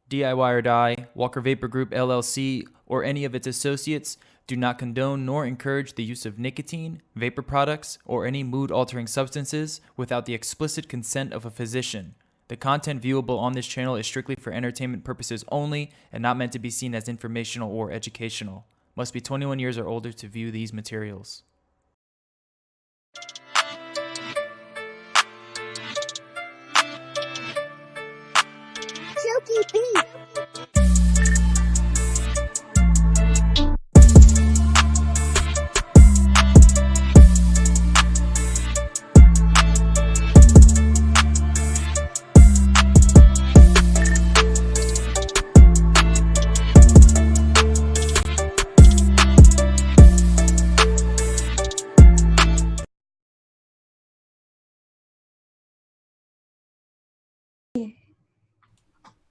DIY or Die, Walker Vapor Group LLC, or any of its associates do not condone nor encourage the use of nicotine, vapor products, or any mood-altering substances without the explicit consent of a physician. The content viewable on this channel is strictly for entertainment purposes only and not meant to be seen as informational or educational. Must be 21 years or older to view these materials. Silky beat.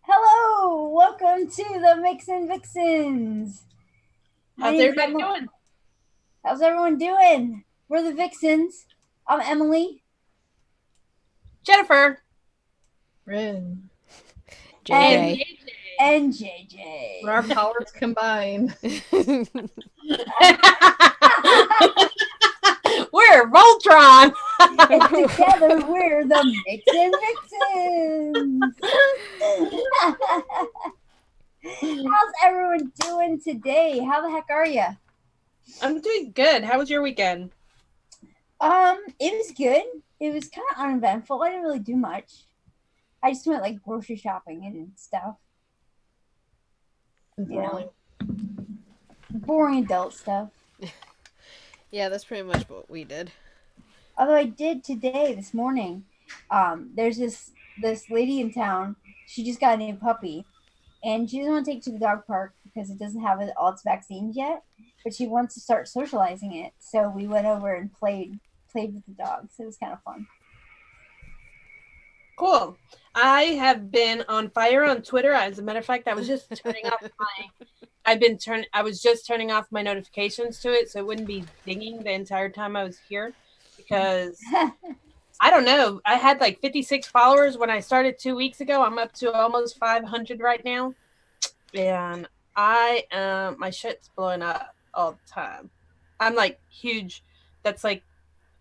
Hello, welcome to the Mixin Vixens. How's everybody doing? How's everyone doing? We're the Vixens. I'm Emily. Jennifer. Rin. JJ. And JJ. When our powers combine. We're Voltron. And together we're the Mixin Vixens. How's everyone doing today? How the heck are you? I'm doing good. How was your weekend? It was good. It was kind of uneventful. I didn't really do much. I just went like grocery shopping and stuff. You know, boring adult stuff. Yeah, that's pretty much what we did. Although I did today, this morning, there's this lady in town. She just got a new puppy, and she doesn't want to take it to the dog park because it doesn't have all its vaccines yet. But she wants to start socializing it, so we went over and played with the dogs. It was kind of fun. Cool. I have been on fire on Twitter. As a matter of fact, I was just turning off I was just turning off my notifications to it so it wouldn't be dinging the entire time I was here, because I don't know. I had like 56 followers when I started 2 weeks ago. I'm up to almost 500 right now, and my shit's blowing up all the time. I'm like huge. That's like,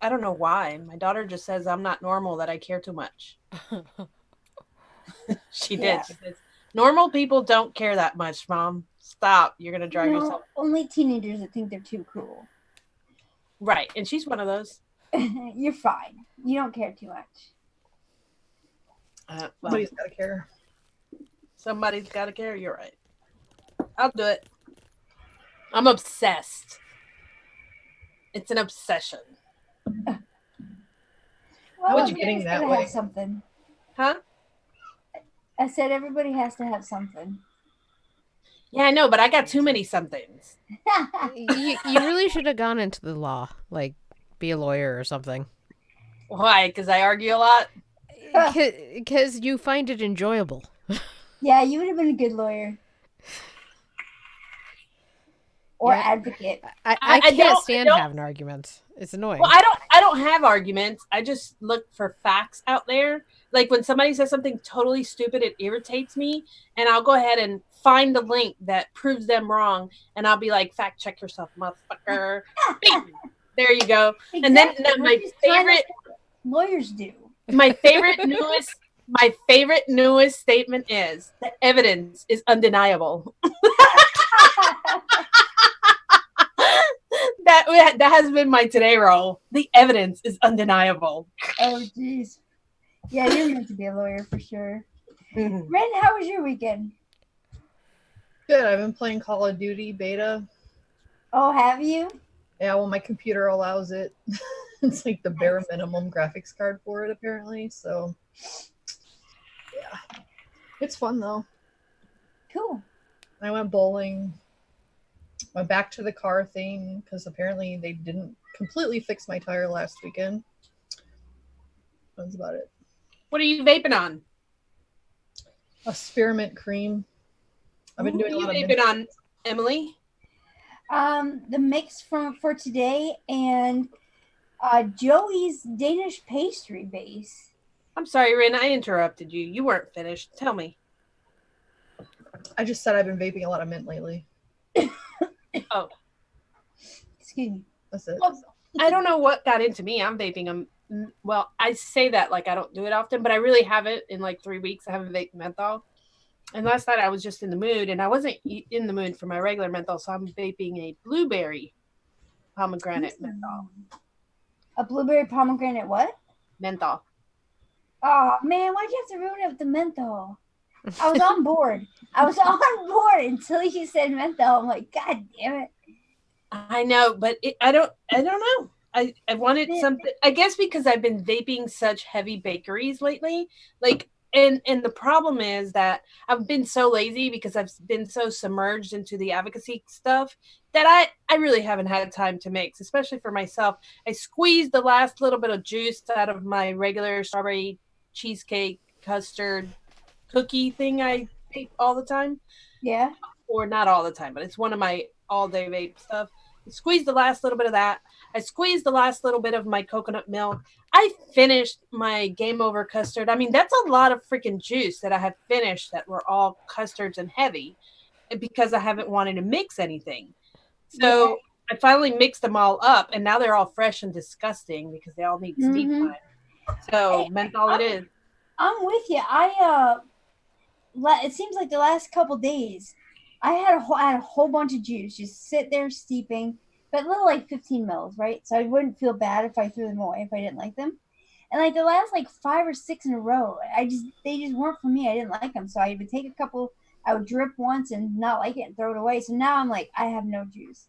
I don't know why. My daughter just says I'm not normal, that I care too much. She did. Yeah. She says, normal people don't care that much, Mom. Stop. You're going to drive yourself. Only teenagers that think they're too cool. Right. And she's one of those. You're fine. You don't care too much. Somebody's got to care. Somebody's got to care. You're right. I'll do it. I'm obsessed. It's an obsession. Well, what you getting that way? Have something. Huh? I said everybody has to have something. Yeah, I know, but I got too many somethings. you really should have gone into the law, like be a lawyer or something. Why? Because I argue a lot? Because you find it enjoyable. Yeah, you would have been a good lawyer. Or advocate. I can't stand having arguments. It's annoying. Well, I don't have arguments. I just look for facts out there. Like when somebody says something totally stupid, it irritates me, and I'll go ahead and find the link that proves them wrong, and I'll be like, fact check yourself, motherfucker. There you go. Exactly. And then my favorite lawyers do. My favorite newest statement is the evidence is undeniable. That has been my today role. The evidence is undeniable. Oh, jeez. Yeah, you're meant to be a lawyer for sure. Mm-hmm. Ren, how was your weekend? Good. I've been playing Call of Duty beta. Oh, have you? Yeah, well, my computer allows it. It's like the bare minimum graphics card for it, apparently. So, yeah. It's fun, though. Cool. I went bowling. Went back to the car thing because apparently they didn't completely fix my tire last weekend. That's about it. What are you vaping on? A spearmint cream. I've been doing a lot of vaping on, Emily. The mix for today and Joey's Danish pastry base. I'm sorry, Rin. I interrupted you. You weren't finished. Tell me. I just said I've been vaping a lot of mint lately. Oh, Excuse me. That's it. well, I don't know what got into me. I'm vaping them. Well, I say that like I don't do it often, but I really haven't in like 3 weeks. I haven't vaped menthol. And last night I was just in the mood, and I wasn't in the mood for my regular menthol, so I'm vaping a blueberry pomegranate menthol. A blueberry pomegranate what? Menthol. Oh man, why'd you have to ruin it with the menthol? I was on board. I was on board until you said menthol. I'm like, God damn it. I know, but I don't know. I wanted something. I guess because I've been vaping such heavy bakeries lately, like. And the problem is that I've been so lazy because I've been so submerged into the advocacy stuff that I really haven't had time to mix, especially for myself. I squeezed the last little bit of juice out of my regular strawberry cheesecake custard cookie thing I vape all the time. Yeah. Or not all the time, but it's one of my all day vape stuff. I squeezed the last little bit of that. I squeezed the last little bit of my coconut milk. I finished my game over custard. I mean, that's a lot of freaking juice that I have finished that were all custards and heavy because I haven't wanted to mix anything. So I finally mixed them all up, and now they're all fresh and disgusting because they all need steep time. So menthol it is. I'm with you. It seems like the last couple days, I had a whole bunch of juice just sit there steeping, but little like 15 mils, right? So I wouldn't feel bad if I threw them away if I didn't like them. And like the last like 5 or 6 in a row, they just weren't for me. I didn't like them, so I would take a couple. I would drip once and not like it and throw it away. So now I'm like, I have no juice.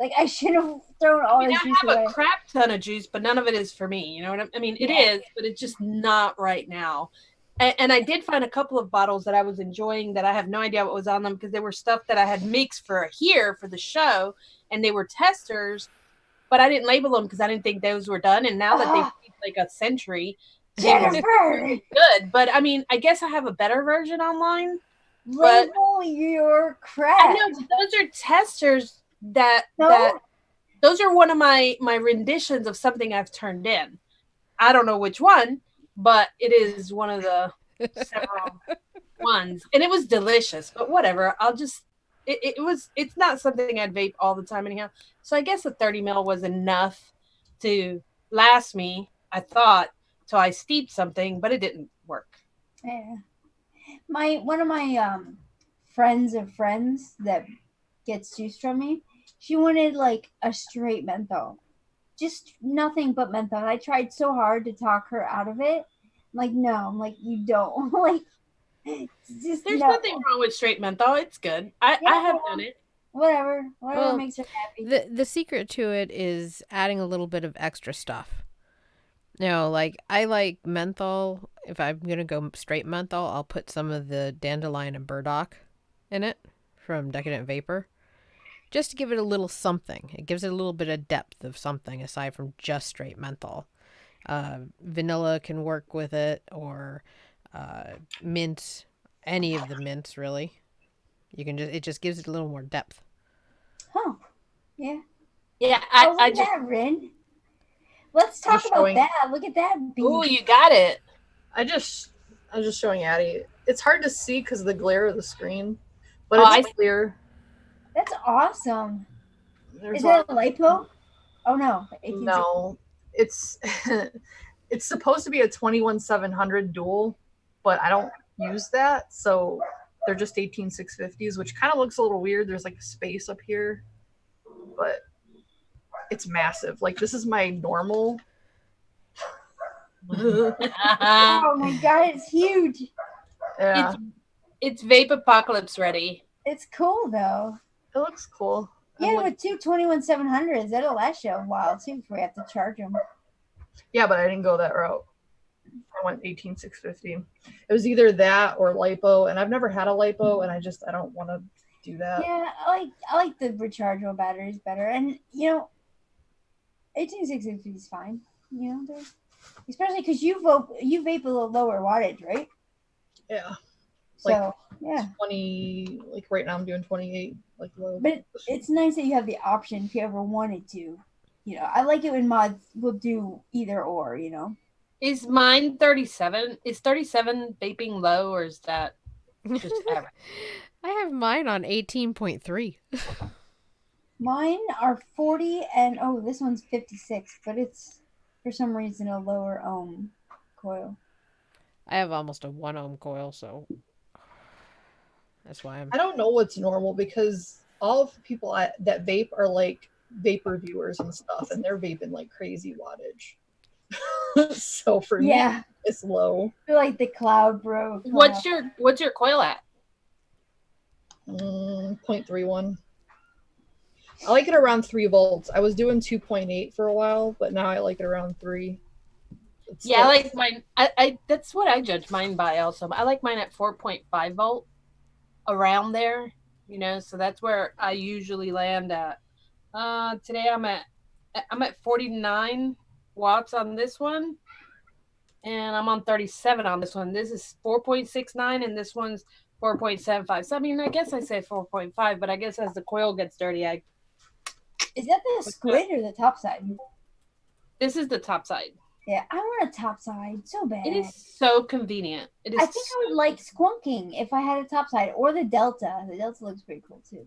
Like I should have thrown all this juice away. I have a crap ton of juice, but none of it is for me. You know what I mean? It is, but it's just not right now. And I did find a couple of bottles that I was enjoying that I have no idea what was on them because they were stuff that I had mixed for the show, and they were testers, but I didn't label them because I didn't think those were done. And now that they've like a century, Jennifer, good. But I mean, I guess I have a better version online. Label your crap. I know those are testers that those are one of my renditions of something I've turned in. I don't know which one, but it is one of the several ones, and it was delicious. But whatever, it's not something I'd vape all the time anyhow. So I guess a 30 mil was enough to last me. I thought till I steeped something, but it didn't work. Yeah, one of my friends of friends that gets juice from me, she wanted like a straight menthol. Just nothing but menthol. I tried so hard to talk her out of it. I'm like, no. I'm like, you don't. Like, there's nothing wrong with straight menthol. It's good. I have done it. Whatever makes her happy. The secret to it is adding a little bit of extra stuff. You know, like I like menthol. If I'm gonna go straight menthol, I'll put some of the dandelion and burdock in it from Decadent Vapor. Just to give it a little something. It gives it a little bit of depth of something aside from just straight menthol. Vanilla can work with it, or mint, any of the mints really. It just gives it a little more depth. Huh. Yeah. Yeah, I just that, Rin. Let's talk about that. Look at that. Oh, you got it. I was just showing Addie. It's hard to see because of the glare of the screen, but it's clear. That's awesome. Is it a lipo? Oh no. No, it's it's supposed to be a 21700 dual, but I don't use that, so they're just 18650s, which kind of looks a little weird. There's like a space up here, but it's massive. Like this is my normal. Oh my god, it's huge. Yeah. It's vape apocalypse ready. It's cool though. It looks cool. Yeah, with two 21700s, that'll last you a while too before we have to charge them. Yeah, but I didn't go that route. I went 18650. It was either that or lipo, and I've never had a lipo, and I don't want to do that. Yeah, I like the rechargeable batteries better, and you know, 18650 is fine. You know, especially because you vape a little lower wattage, right? Yeah. So yeah, 20. Like right now, I'm doing 28. Like low. But it's nice that you have the option if you ever wanted to. You know, I like it when mods will do either or. You know. Is mine 37? Is 37 vaping low, or is that just average? I have mine on 18.3. Mine are 40 and oh, this one's 56, but it's for some reason a lower ohm coil. I have almost a 1 ohm coil, so that's why I'm. I don't know what's normal because all of the people that vape are like vape reviewers and stuff, and they're vaping like crazy wattage. So for me, it's low. I feel like the cloud broke. What's your coil at? 0.31. I like it around 3 volts. I was doing 2.8 for a while, but now I like it around 3. Yeah, I like mine. I that's what I judge mine by also. I like mine at 4.5 volt, around there. You know, so that's where I usually land at. Today I'm at 49 watts on this one, and I'm on 37 on this one. This is 4.69, and this one's 4.75. So I mean, I guess I say 4.5, but I guess as the coil gets dirty, Is that the squid or the top side? This is the top side. Yeah, I want a top side so bad. It is so convenient. It is. I think I would like squonking if I had a top side or the Delta. The Delta looks pretty cool too.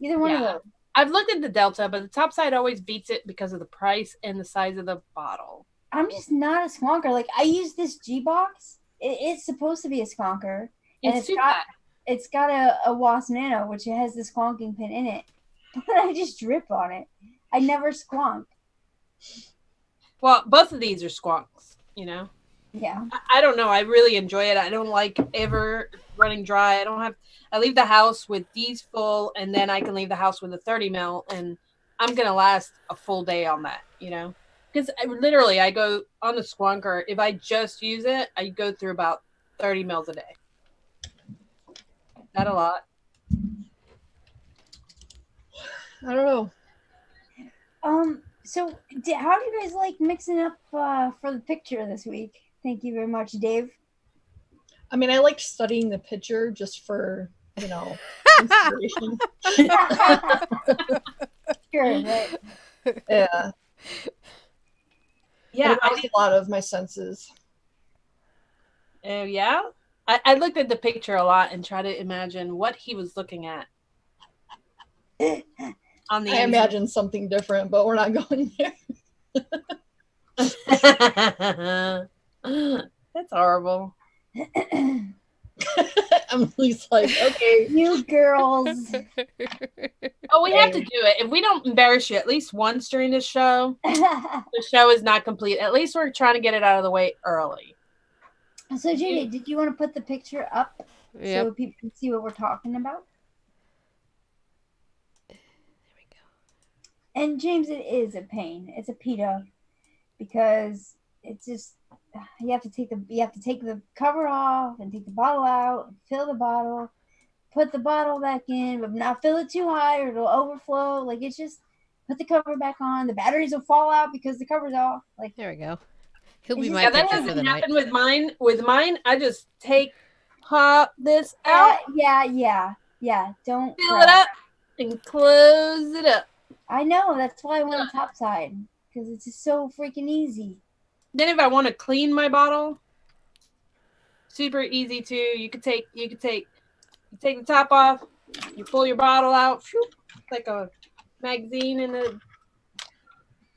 Either one of those. I've looked at the Delta, but the top side always beats it because of the price and the size of the bottle. I'm just not a squonker. Like I use this G box. It's supposed to be a squonker, and it's got a Wasp Nano, which has the squonking pin in it. But I just drip on it. I never squonk. Well, both of these are squonks, you know? Yeah. I don't know. I really enjoy it. I don't like ever running dry. I leave the house with these full, and then I can leave the house with a 30 mil, and I'm going to last a full day on that, you know? Because I go on the squonker. If I just use it, I go through about 30 mils a day. Not a lot. I don't know. So how do you guys like mixing up for the picture this week? Thank you very much, Dave. I mean, I like studying the picture just for, inspiration. Sure, right. Yeah. Yeah. I use a lot of my senses. Yeah. I looked at the picture a lot and tried to imagine what he was looking at. I imagine something different, but we're not going there. That's horrible. Emily's like, okay. You girls. Oh, we have to do it. If we don't embarrass you at least once during this show, the show is not complete. At least we're trying to get it out of the way early. So, Judy, did you want to put the picture up so people can see what we're talking about? And James, it is a pain. It's a PETA because it's just you have to take the cover off and take the bottle out, and fill the bottle, put the bottle back in, but not fill it too high or it'll overflow. Like it's just put the cover back on. The batteries will fall out because the cover's off. Like there we go. He'll be my that picture for the night. Happen with mine. With mine, I just pop this out. Yeah. Don't fill it up and close it up. I know. That's why I want a top side because it's just so freaking easy. Then if I want to clean my bottle, super easy too. You could take the top off, you pull your bottle out, like a magazine in a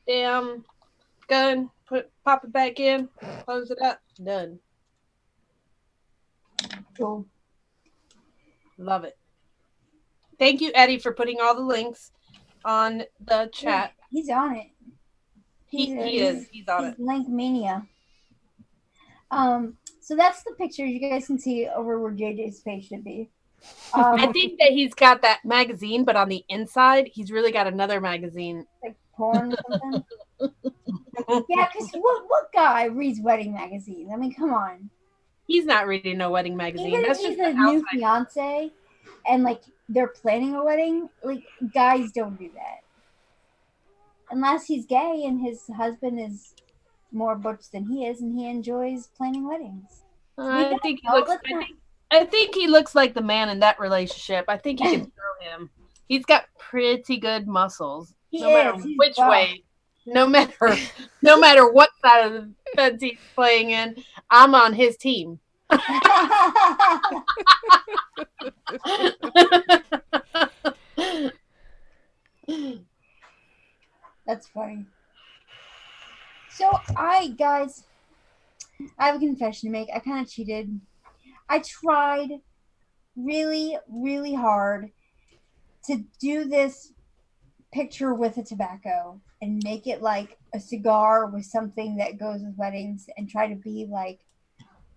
damn gun, pop it back in, close it up, done. Cool. Love it. Thank you, Eddie, for putting all the links on the chat. Yeah, he's on it. He's on it. Link mania. So that's the picture. You guys can see over where JJ's face should be. I think that he's got that magazine, but on the inside, he's really got another magazine. Like porn or something? Yeah, because what guy reads wedding magazines? I mean, come on. He's not reading no wedding magazine. Even That's if he's just a new fiance and like they're planning a wedding, like guys don't do that. Unless he's gay and his husband is more butch than he is and he enjoys planning weddings. I think he looks like the man in that relationship. I think he can throw him. He's got pretty good muscles. Matter which way. No matter what side of the fence he's playing in, I'm on his team. That's funny. So guys, I have a confession to make. I kind of cheated. I tried really, really hard to do this picture with a tobacco and make it like a cigar with something that goes with weddings and try to be like,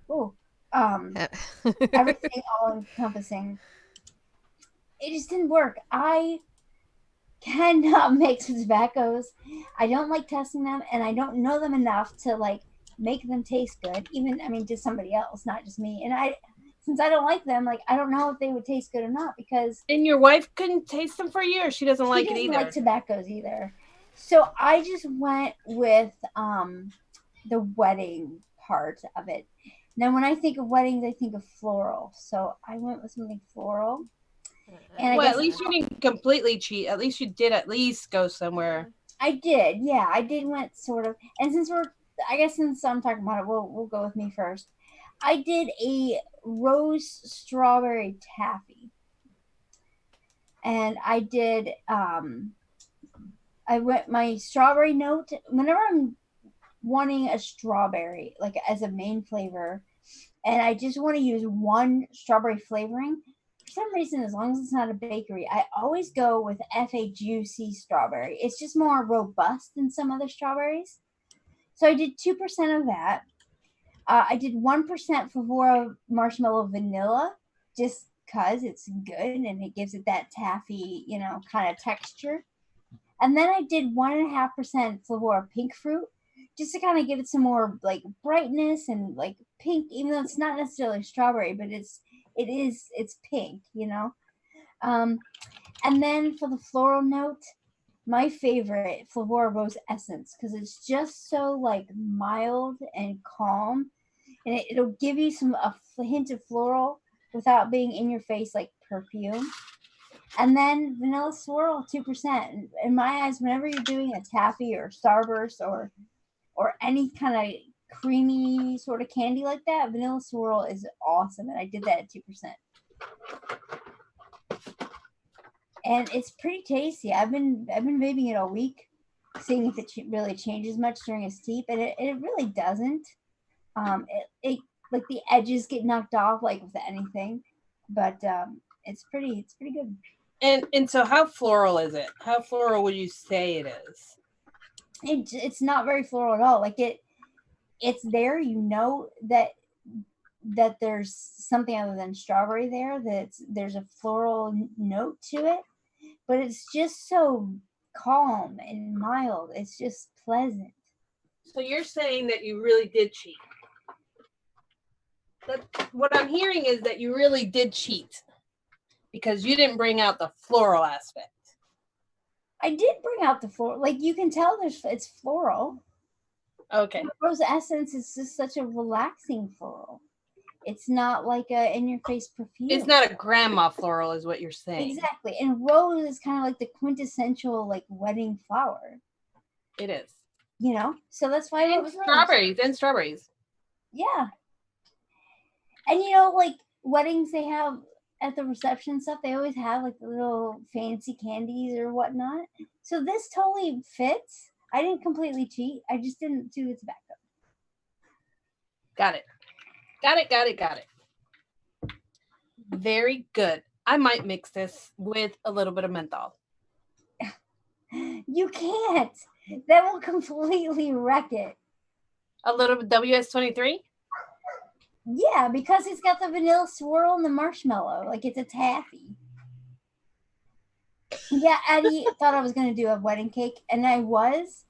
oh, everything all encompassing. It just didn't work. I cannot mix with tobaccos. I don't like testing them, and I don't know them enough to like make them taste good. Even, I mean, to somebody else, not just me. And since I don't like them, like I don't know if they would taste good or not because. And your wife couldn't taste them for you, or she doesn't like it either? She doesn't like tobaccos either. So I just went with the wedding part of it. Now, when I think of weddings, I think of floral. So I went with something floral. And well, at least you didn't completely cheat. At least you did at least go somewhere. I did, yeah. I did went sort of. And since I'm talking about it, we'll go with me first. I did a rose strawberry taffy. And I did, I went my strawberry note. Whenever I'm wanting a strawberry, like as a main flavor, and I just want to use one strawberry flavoring, for some reason, as long as it's not a bakery, I always go with FA Juicy strawberry. It's just more robust than some other strawberries. So I did 2% of that. I did 1% Flavora Marshmallow Vanilla, just because it's good and it gives it that taffy, kind of texture. And then I did 1.5% Flavora Pink Fruit, just to kind of give it some more like brightness and like pink, even though it's not necessarily strawberry, but it's pink, And then for the floral note, my favorite, Flavora Rose Essence, because it's just so like mild and calm, and it'll give you a hint of floral without being in your face like perfume. And then Vanilla Swirl, 2%. In my eyes, whenever you're doing a taffy or Starburst or any kind of creamy sort of candy like that, Vanilla Swirl is awesome, and I did that at 2%. And it's pretty tasty. I've been vaping it all week, seeing if it really changes much during a steep, and it really doesn't. It like the edges get knocked off like with anything, but it's pretty good. And so how floral is it? How floral would you say it is? It's not very floral at all. Like it's there, that there's something other than strawberry there, there's a floral note to it, but it's just so calm and mild. It's just pleasant. So you're saying that you really did cheat. What I'm hearing is that you really did cheat because you didn't bring out the floral aspect. I did bring out the floral. Like you can tell it's floral. Okay. Rose Essence is just such a relaxing floral. It's not like a in-your-face perfume. It's not a grandma floral is what you're saying. Exactly. And rose is kind of like the quintessential like wedding flower. It is. So that's why I went with strawberries. Yeah. And like weddings they have at the reception stuff, they always have like the little fancy candies or whatnot. So this totally fits. I didn't completely cheat. I just didn't do the tobacco. Got it. Very good. I might mix this with a little bit of menthol. You can't. That will completely wreck it. A little bit WS-23? Yeah, because it's got the vanilla swirl and the marshmallow. Like it's a taffy. Yeah, Eddie thought I was going to do a wedding cake, and I was.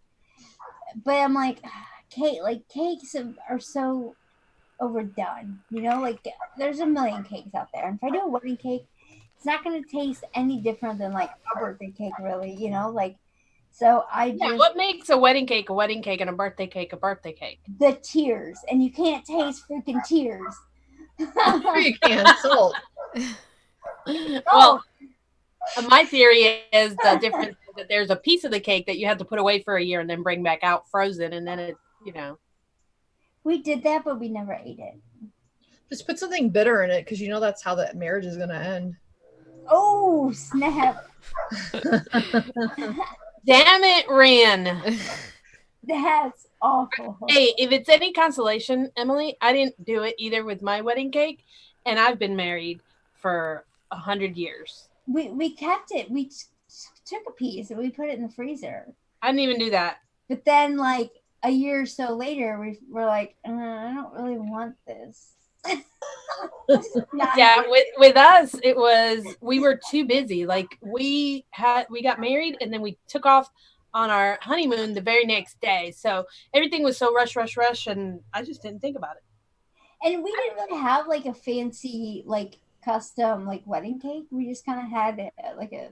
But I'm like, cakes are so overdone. Like there's a million cakes out there. And if I do a wedding cake, it's not going to taste any different than like a birthday cake, really, So what makes a wedding cake and a birthday cake a birthday cake? The tears, and you can't taste freaking tears. You can't. Salt. Well, my theory is the difference is that there's a piece of the cake that you have to put away for a year and then bring back out frozen, and then it. We did that, but we never ate it. Just put something bitter in it because you know that's how that marriage is gonna end. Oh, snap. Damn it, Rin. That's awful. Hey, if it's any consolation, Emily, I didn't do it either with my wedding cake, and I've been married for 100 years. We kept it. We took a piece and we put it in the freezer. I didn't even do that. But then, like a year or so later, we're like, I don't really want this. Yeah, with us, it was we were too busy. Like we got married and then we took off on our honeymoon the very next day. So everything was so rush, and I just didn't think about it. And we didn't really have like a fancy like custom like wedding cake. We just kind of had like a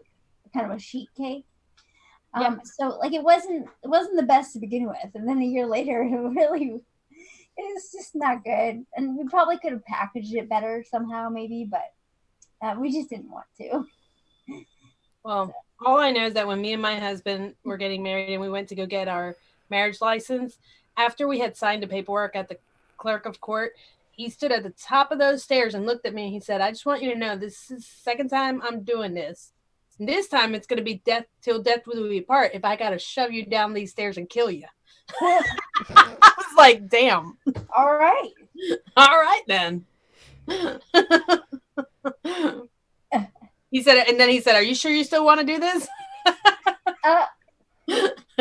kind of a sheet cake. So like it wasn't the best to begin with, and then a year later it was just not good, and we probably could have packaged it better somehow maybe, but we just didn't want to. Well, all I know is that when me and my husband were getting married and we went to go get our marriage license, after we had signed the paperwork at the clerk of court, he stood at the top of those stairs and looked at me and he said, I just want you to know this is the second time I'm doing this. And this time it's going to be death till death will we part if I got to shove you down these stairs and kill you. I was like, damn. All right. All right, then. He said, and then he said, are you sure you still want to do this? I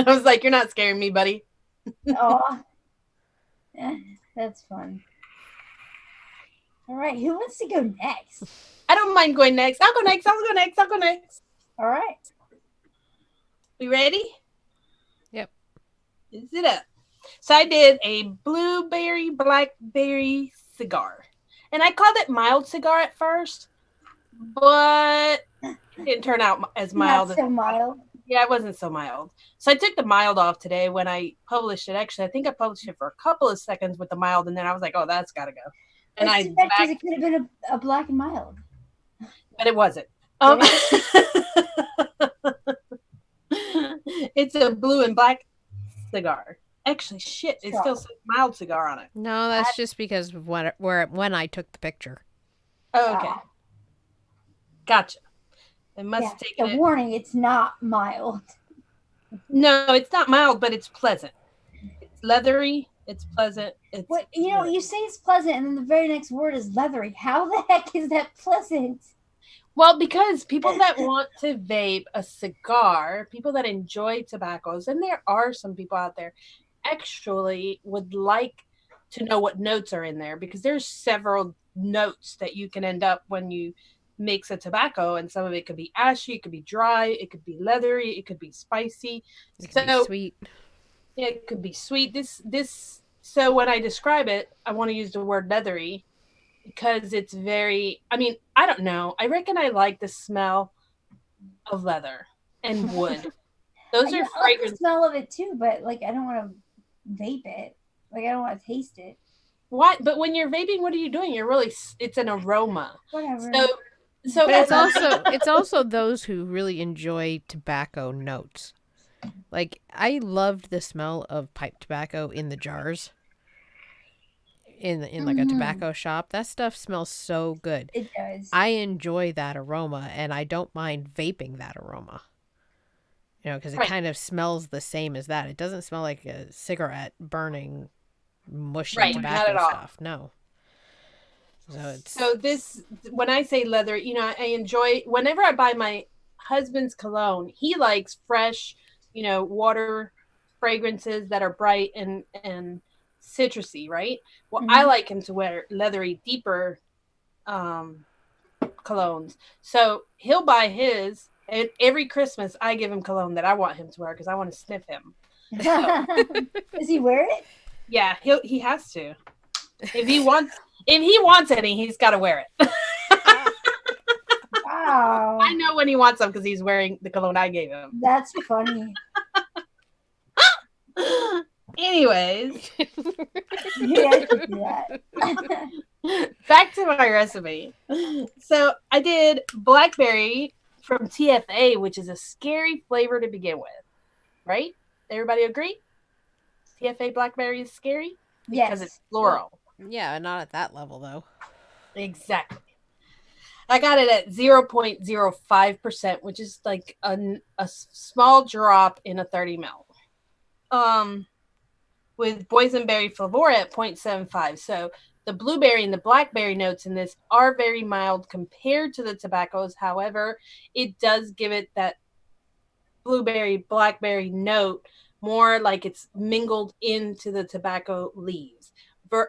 was like, you're not scaring me, buddy. Oh, that's fun. All right, who wants to go next? I don't mind going next. I'll go next. All right. We ready? Yep. Is it up? So I did a blueberry blackberry cigar. And I called it mild cigar at first, but it didn't turn out as mild. Not so mild. Yeah, it wasn't so mild. So I took the mild off today when I published it. Actually, I think I published it for a couple of seconds with the mild, and then I was like, oh, that's got to go. And because it could have been a black and mild. But it wasn't. It's a blue and black cigar. Actually, shit, it still says mild cigar on it. No, that's just because of when I took the picture. Oh, okay. Gotcha. It must take a warning. It's not mild. No, it's not mild, but it's pleasant. It's leathery. It's pleasant. It's you say it's pleasant, and then the very next word is leathery. How the heck is that pleasant? Well, because people that want to vape a cigar, people that enjoy tobaccos, and there are some people out there, actually would like to know what notes are in there, because there's several notes that you can end up when you mix a tobacco, and some of it could be ashy, it could be dry, it could be leathery, it could be spicy, it could be sweet. Yeah, it could be sweet. So when I describe it, I want to use the word leathery because it's very, I don't know. I reckon I like the smell of leather and wood. Those are fragrant. I like the smell of it too, but like I don't want to vape it. Like I don't want to taste it. Why? But when you're vaping, what are you doing? It's an aroma. Whatever. So but it's also those who really enjoy tobacco notes. Like I loved the smell of pipe tobacco in the jars. In like a tobacco shop, that stuff smells so good. It does. I enjoy that aroma, and I don't mind vaping that aroma. Because it kind of smells the same as that. It doesn't smell like a cigarette burning, mushy tobacco stuff. No. So this, when I say leather, I enjoy, whenever I buy my husband's cologne, he likes fresh, water fragrances that are bright and citrusy, right? Well, I like him to wear leathery, deeper colognes. So he'll buy his, and every Christmas I give him cologne that I want him to wear because I want to sniff him. So, does he wear it? Yeah, he has to. If he wants any, he's got to wear it. Wow. I know when he wants them because he's wearing the cologne I gave him. That's funny. Anyways. Yeah, I could do that. Back to my recipe. So I did blackberry from TFA, which is a scary flavor to begin with. Right? Everybody agree? TFA blackberry is scary? Because it's floral. Yeah, not at that level though. Exactly. I got it at 0.05%, which is like a small drop in a 30 ml. With boysenberry flavora at 0.75. So the blueberry and the blackberry notes in this are very mild compared to the tobaccos. However, it does give it that blueberry, blackberry note more like it's mingled into the tobacco leaves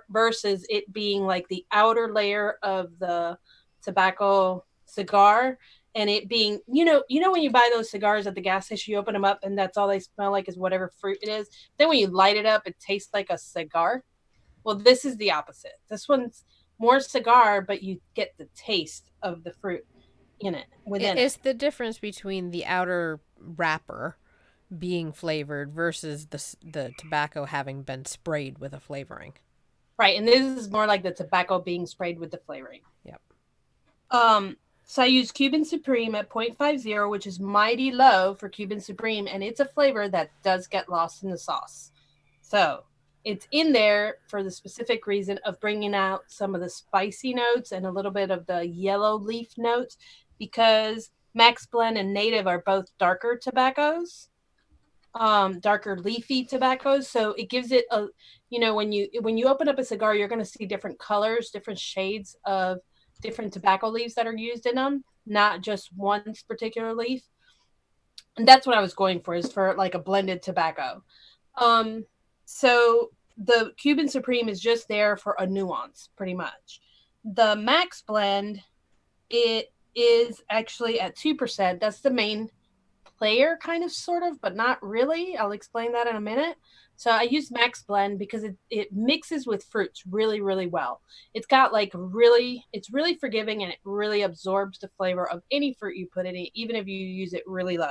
versus it being like the outer layer of the tobacco cigar and it being, when you buy those cigars at the gas station, you open them up and that's all they smell like is whatever fruit it is. Then when you light it up, it tastes like a cigar. Well, this is the opposite. This one's more cigar, but you get the taste of the fruit in it, within It's it. the difference between the outer wrapper being flavored versus the tobacco having been sprayed with a flavoring. Right, and this is more like the tobacco being sprayed with the flavoring. Yep. So I use Cuban Supreme at 0.50, which is mighty low for Cuban Supreme, and it's a flavor that does get lost in the sauce. So it's in there for the specific reason of bringing out some of the spicy notes and a little bit of the yellow leaf notes, because Max Blend and Native are both darker tobaccos, darker leafy tobaccos. So it gives it a, when you open up a cigar, you're going to see different colors, different shades of different tobacco leaves that are used in them, not just one particular leaf. And that's what I was going for, is for like a blended tobacco. So the Cuban Supreme is just there for a nuance, pretty much. The Max Blend, it is actually at 2%. That's the main player, kind of, sort of, but not really. I'll explain that in a minute. So I use Max Blend because it mixes with fruits really, really well. It's got it's really forgiving and it really absorbs the flavor of any fruit you put in it, even if you use it really low.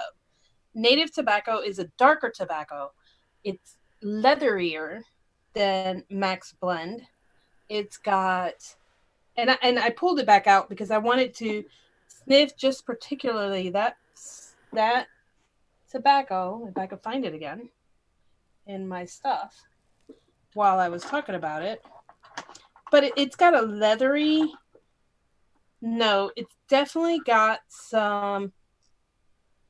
Native tobacco is a darker tobacco. It's leatherier than Max Blend. It's got, and I pulled it back out because I wanted to sniff just particularly that tobacco, if I could find it again in my stuff while I was talking about it. But it's got a leathery note. It's definitely got some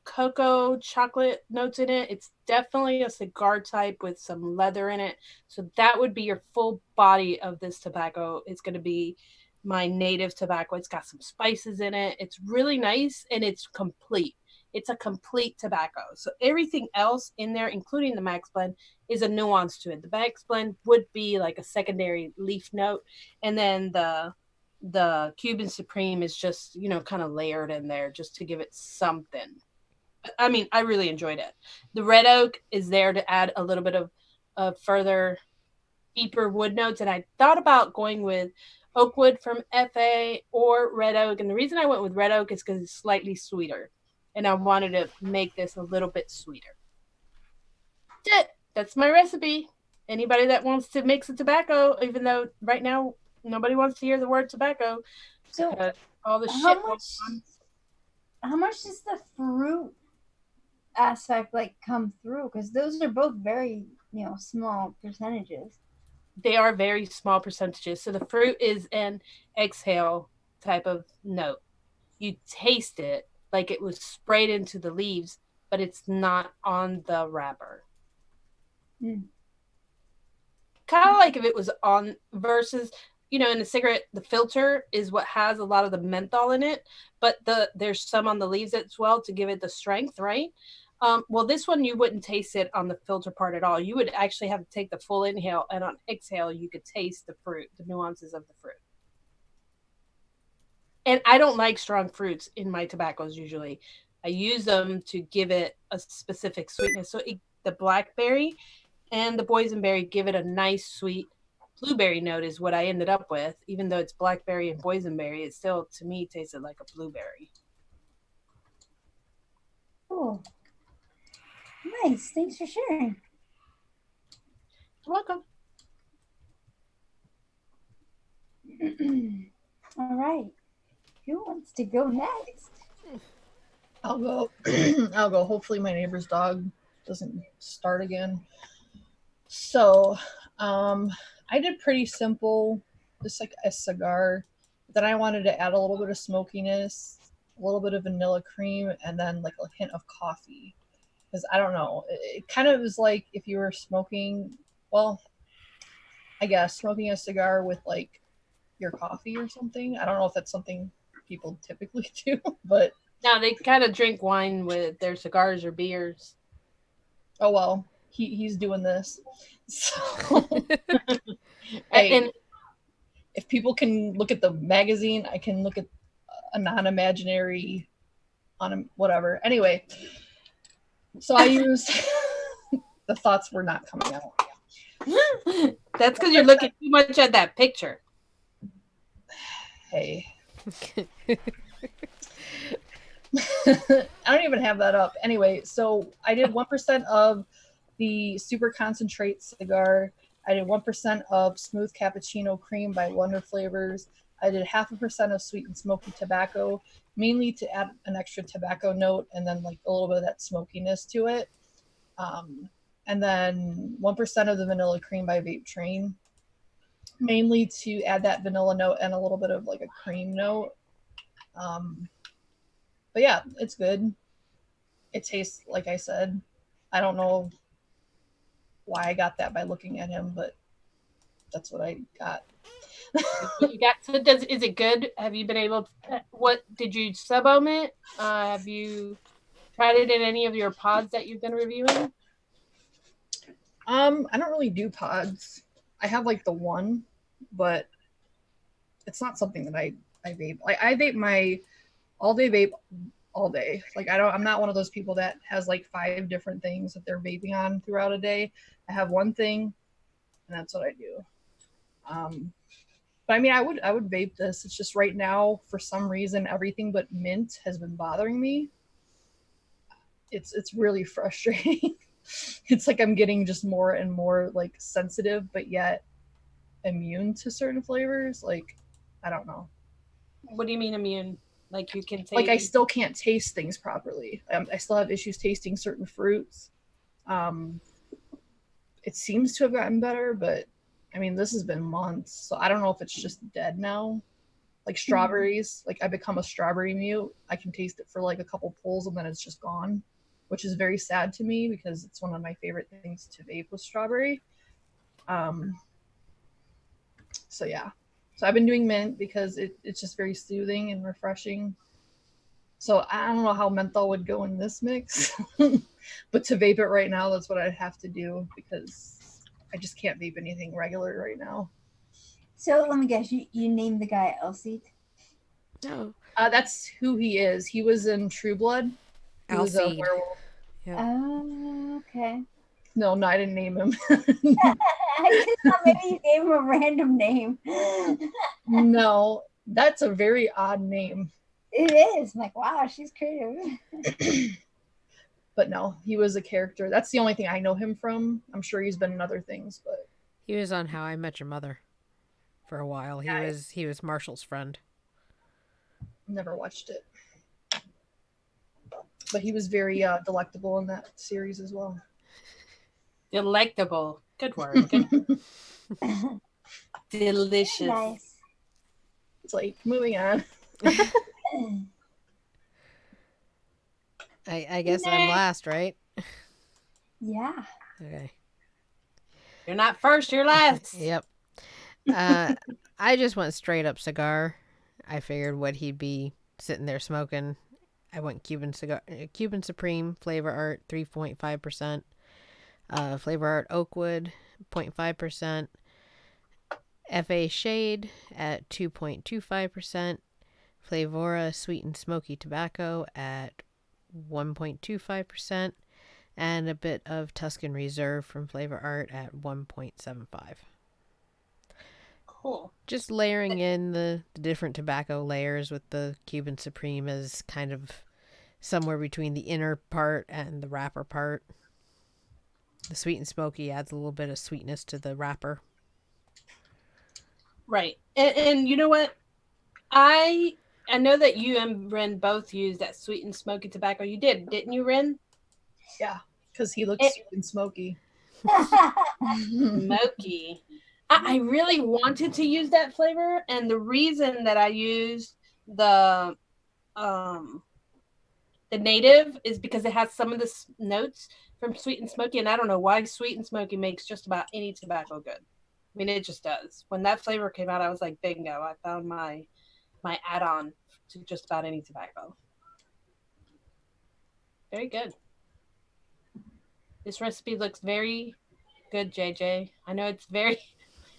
cocoa chocolate notes in it. It's definitely a cigar type with some leather in it. So that would be your full body of this tobacco. It's going to be my native tobacco. It's got some spices in it. It's really nice and it's complete. It's a complete tobacco. So everything else in there, including the Max Blend, is a nuance to it. The Max Blend would be like a secondary leaf note, and then the Cuban Supreme is just, kind of layered in there just to give it something. I mean, I really enjoyed it. The red oak is there to add a little bit of further deeper wood notes, and I thought about going with oak wood from FA or red oak, and the reason I went with red oak is because it's slightly sweeter, and I wanted to make this a little bit sweeter. That's it. That's my recipe. Anybody that wants to mix a tobacco, even though right now nobody wants to hear the word tobacco, So all the how shit. how much does the fruit aspect come through? Because those are both very small percentages. They are very small percentages. So the fruit is an exhale type of note. You taste it like it was sprayed into the leaves, but it's not on the wrapper. Kind of like if it was on, versus, in a cigarette, the filter is what has a lot of the menthol in it, but there's some on the leaves as well to give it the strength, right? Well, this one, you wouldn't taste it on the filter part at all. You would actually have to take the full inhale, and on exhale, you could taste the fruit, the nuances of the fruit. And I don't like strong fruits in my tobaccos usually. I use them to give it a specific sweetness. So the blackberry and the boysenberry give it a nice sweet blueberry note is what I ended up with. Even though it's blackberry and boysenberry, it still, to me, tasted like a blueberry. Cool. Nice. Thanks for sharing. You're welcome. All right. Who wants to go next? I'll go. I'll go. Hopefully my neighbor's dog doesn't start again. So, I I did pretty simple, just like a cigar. Then I wanted to add a little bit of smokiness, a little bit of vanilla cream, and then like a hint of coffee. Because I don't know, it kind of is like if you were smoking, well, I guess smoking a cigar with like your coffee or something. I don't know if that's something people typically do, but No, they kind of drink wine with their cigars or beers. oh well, he's doing this. So hey, And if people can look at the magazine, I can look at a non-imaginary on a, whatever. Anyway, so I used the thoughts were not coming out. that's because you're looking too much at that picture. Hey. I don't even have that up. Anyway, so I did 1% of the super concentrate cigar. I did 1% of smooth cappuccino cream by Wonder Flavors. I did 0.5% of sweet and smoky tobacco, mainly to add an extra tobacco note and then like a little bit of that smokiness to it. And then 1% of the vanilla cream by Vape Train, mainly to add that vanilla note and a little bit of like a cream note. But yeah, it's good. It tastes like I said. I don't know why I got that by looking at him, but that's what I got. You got so is it good? Have you been able to, what did you sub ohm it? Have you tried it in any of your pods that you've been reviewing? I don't really do pods. I have like the one, but it's not something that I vape. Like I vape my all day vape all day. Like I'm not one of those people that has like 5 different things that they're vaping on throughout a day. I have one thing and that's what I do. But I mean I would vape this. It's just right now for some reason everything but mint has been bothering me. It's really frustrating. It's like I'm getting just more and more like sensitive but yet immune to certain flavors. Like I don't know. What do you mean immune? Like you can taste. Like I still can't taste things properly. I still have issues tasting certain fruits. It seems to have gotten better, but I mean this has been months, so I don't know if it's just dead now. Like strawberries, like I become a strawberry mute. I can taste it for like a couple pulls and then it's just gone, which is very sad to me because it's one of my favorite things to vape with strawberry. So yeah. So I've been doing mint because it's just very soothing and refreshing. So I don't know how menthol would go in this mix, but to vape it right now, that's what I'd have to do because I just can't vape anything regular right now. So let me guess, you named the guy Elsie? No. That's who he is. He was in True Blood. He was a Alcide. werewolf. Yeah. Oh, okay. No, I didn't name him. I just thought maybe you gave him a random name. No, that's a very odd name. It is. I'm like, wow, she's creative. But no, he was a character. That's the only thing I know him from. I'm sure he's been in other things, but He was on How I Met Your Mother for a while. He was Marshall's friend. never watched it. But he was very delectable in that series as well. Delectable. Good word. Good. Delicious. Nice. It's like moving on. I guess I'm last, right? Yeah. Okay. You're not first, you're last. Yep. I just went straight up cigar. I figured what he'd be sitting there smoking. I went Cuban Supreme Flavor Art 3.5%. Flavor Art Oakwood 0.5%. FA Shade at 2.25%. Flavora Sweet and Smoky Tobacco at 1.25%. And a bit of Tuscan Reserve from Flavor Art at 1.75. Cool. Just layering in the different tobacco layers with the Cuban Supreme as kind of somewhere between the inner part and the wrapper part. The Sweet and Smoky adds a little bit of sweetness to the wrapper. Right. And you know what? I know that you and Ren both used that Sweet and Smoky tobacco. You did, didn't you, Ren? Yeah, because he looks sweet and smoky. Smoky. I really wanted to use that flavor, and the reason that I used the native is because it has some of the notes from Sweet and Smoky, and I don't know why Sweet and Smoky makes just about any tobacco good. I mean, it just does. When that flavor came out, I was like, bingo! I found my add-on to just about any tobacco. Very good. This recipe looks very good, JJ. I know it's very.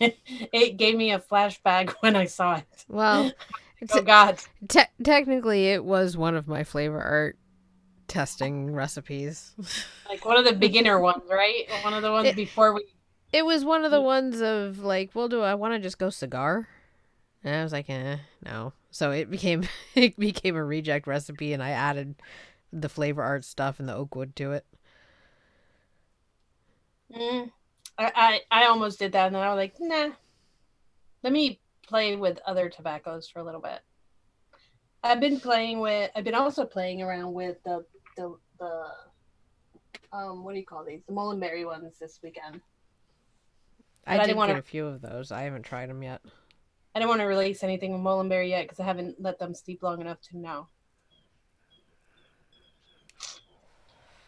It gave me a flashback when I saw it. Well, Oh God! technically, it was one of my flavor art testing recipes. Like one of the beginner ones, right? One of the ones before we. It was one of the ones of like, well, do I want to just go cigar? And I was like, no. So it became a reject recipe, and I added the flavor art stuff and the oak wood to it. I almost did that, and then I was like, nah. Let me play with other tobaccos for a little bit. I've been also playing around with the what do you call these? The mullenberry ones this weekend. I did get a few of those. I haven't tried them yet. I don't want to release anything with mullenberry yet because I haven't let them steep long enough to know.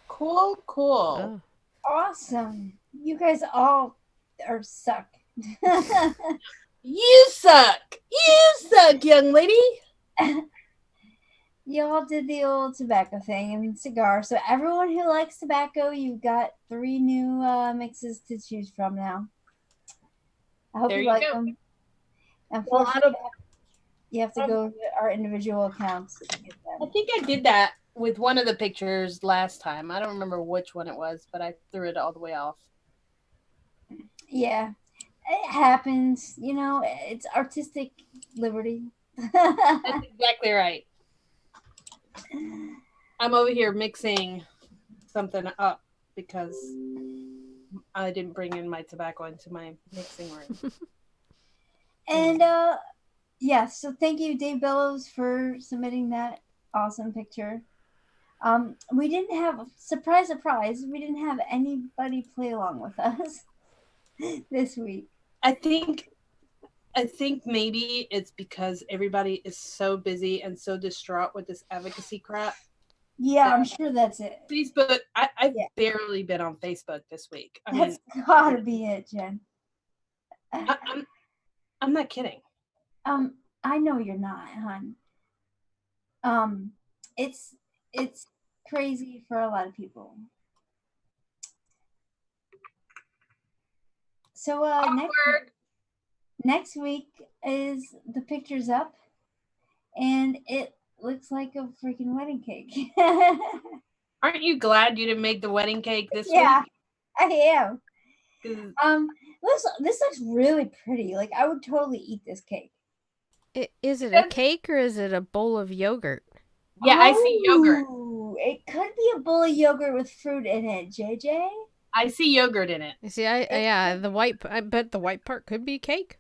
Cool. Oh. Awesome. You guys all are suck. You suck, young lady. You all did the old tobacco thing and cigar. So everyone who likes tobacco, you've got 3 new mixes to choose from now. I hope you like them. Unfortunately, you have to go to our individual accounts to get them. I think I did that with one of the pictures last time. I don't remember which one it was, but I threw it all the way off. Yeah, it happens. You know, it's artistic liberty. That's exactly right. I'm over here mixing something up because I didn't bring in my tobacco into my mixing room. And yeah, so thank you, Dave Bellows, for submitting that awesome picture. We didn't have surprise, we didn't have anybody play along with us this week. I think maybe it's because everybody is so busy and so distraught with this advocacy crap. Yeah, I'm sure that's it. Facebook, I've barely been on Facebook this week. That's gotta be it, Jen. I'm not kidding. I know you're not, hon. It's crazy for a lot of people. So next week is the pictures up, and it looks like a freaking wedding cake. Aren't you glad you didn't make the wedding cake this week? Yeah, I am. This looks really pretty. Like, I would totally eat this cake. Is it a cake or is it a bowl of yogurt? Yeah, I see yogurt. It could be a bowl of yogurt with fruit in it, JJ. I see yogurt in it. You see, I bet the white part could be cake.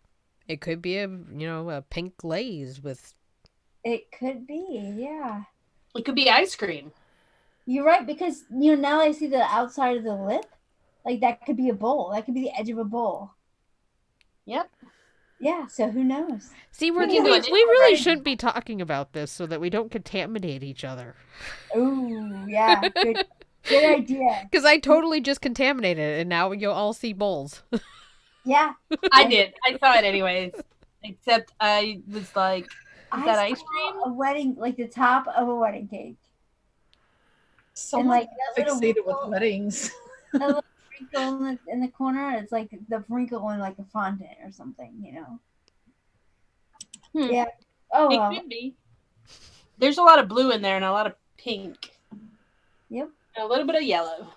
It could be a pink glaze with. It could be, yeah. It could be ice cream. You're right, because now I see the outside of the lip. Like, that could be a bowl. That could be the edge of a bowl. Yep. Yeah, so who knows? See, we really shouldn't be talking about this so that we don't contaminate each other. Ooh, yeah. Good idea. Because I totally just contaminated it, and now you'll all see bowls. Yeah. I did. I saw it anyways. Except I was like, is that ice cream? A wedding, like the top of a wedding cake. Someone fixated with weddings. A little wrinkle in the corner. It's like the wrinkle in like a fondant or something, Yeah. Oh, well. It could be. There's a lot of blue in there and a lot of pink. Yep. And a little bit of yellow.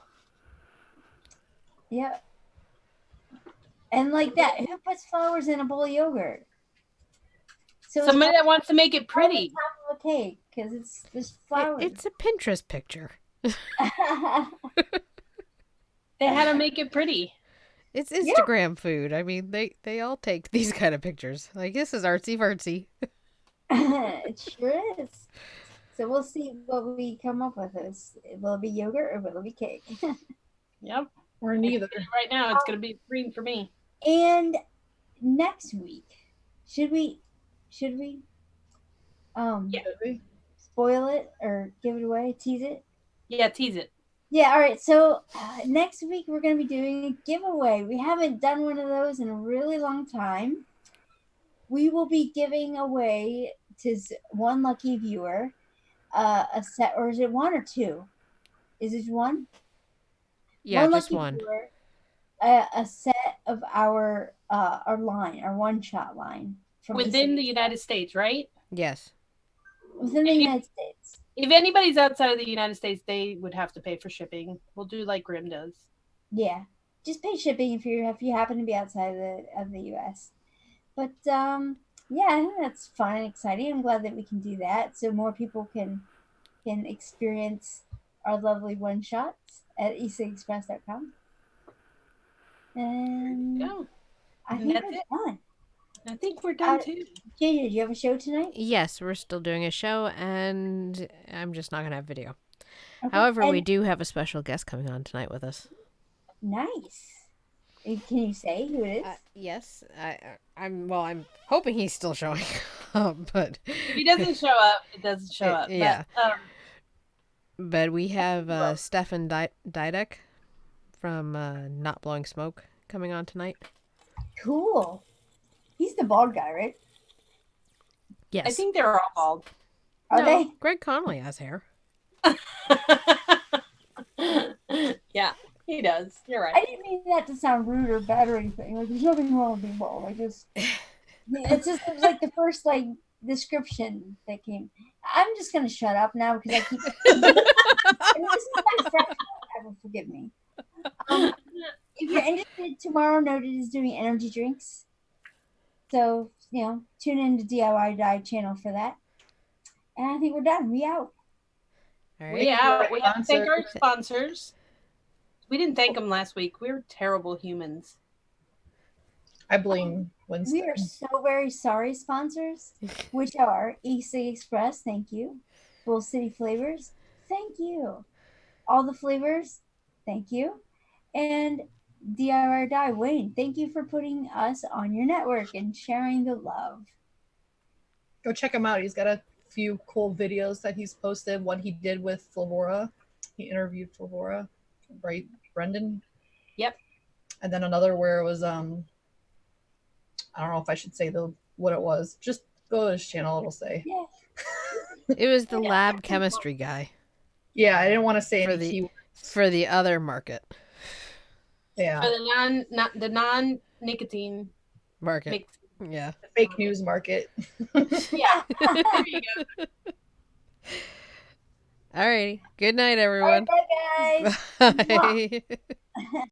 Yep. And like that, who puts flowers in a bowl of yogurt? So somebody that wants to make it pretty. Top of a cake, because it's just flowers. It's a Pinterest picture. They had to make it pretty. It's Instagram food. I mean, they all take these kind of pictures. Like, this is artsy fartsy. It sure is. So we'll see what we come up with. Will it be yogurt or will it be cake? Yep. Or neither. Right now, it's going to be green for me. And next week, should we Yeah. Should we? spoil it or give it away, tease it? Yeah, tease it. Yeah, all right. So next week we're going to be doing a giveaway. We haven't done one of those in a really long time. We will be giving away to one lucky viewer a set, or is it one or two? Is it one? Yeah, One just lucky one. viewer, a set of our line, our one-shot line from Within the ECH. United States, right? Yes. Within the United States. If anybody's outside of the United States, they would have to pay for shipping. We'll do like Grim does. Yeah, just pay shipping if you happen to be outside of the U.S. But yeah, I think that's fun and exciting. I'm glad that we can do that, so more people can experience our lovely one shots at easyexpress.com. And Yeah. I And think that's we're it. done. I think we're done too. JJ, do you have a show tonight? Yes, we're still doing a show, and I'm just not going to have video. Okay. However, we and- do have a special guest coming on tonight with us. Nice. Can you say who it is? Yes, I'm hoping he's still showing up, but If he doesn't show up, it doesn't show up. Yeah. But, we have Stefan Didek from Not Blowing Smoke coming on tonight. Cool. He's the bald guy, right? Yes. I think they're all bald. Are No, they? Greg Connolly has hair. Yeah, he does. You're I right. didn't mean that to sound rude or bad or anything. Like, there's nothing wrong with being bald. It was like the first like description that came. I'm just gonna shut up now because I keep. And this is my friend. Forgive me. If you're interested, Tomorrow Noted is doing energy drinks. So, tune in to DIY Die channel for that. And I think we're done. We out. All right. We out. We have to thank our Sponsor. sponsors. We didn't thank them last week. We're terrible humans. I blame Winston. We are so very sorry, sponsors, which are EC Express, thank you. Full City Flavors, thank you. All the Flavors, thank you. And DIY or Die, Wayne, thank you for putting us on your network and sharing the love. Go check him out. He's got a few cool videos that he's posted. One he did with Flavora. He interviewed Flavora, right? Brendan? Yep. And then another where it was I don't know if I should say what it was. Just go to his channel, it'll say. Yeah. It was the lab chemistry guy Yeah, I didn't want to say For any the- keywords. for the other market. Yeah. For the non-nicotine Market. mix. Yeah. The fake news market. Yeah. There you go. Alrighty. Good night, All right, everyone. bye, guys. Bye.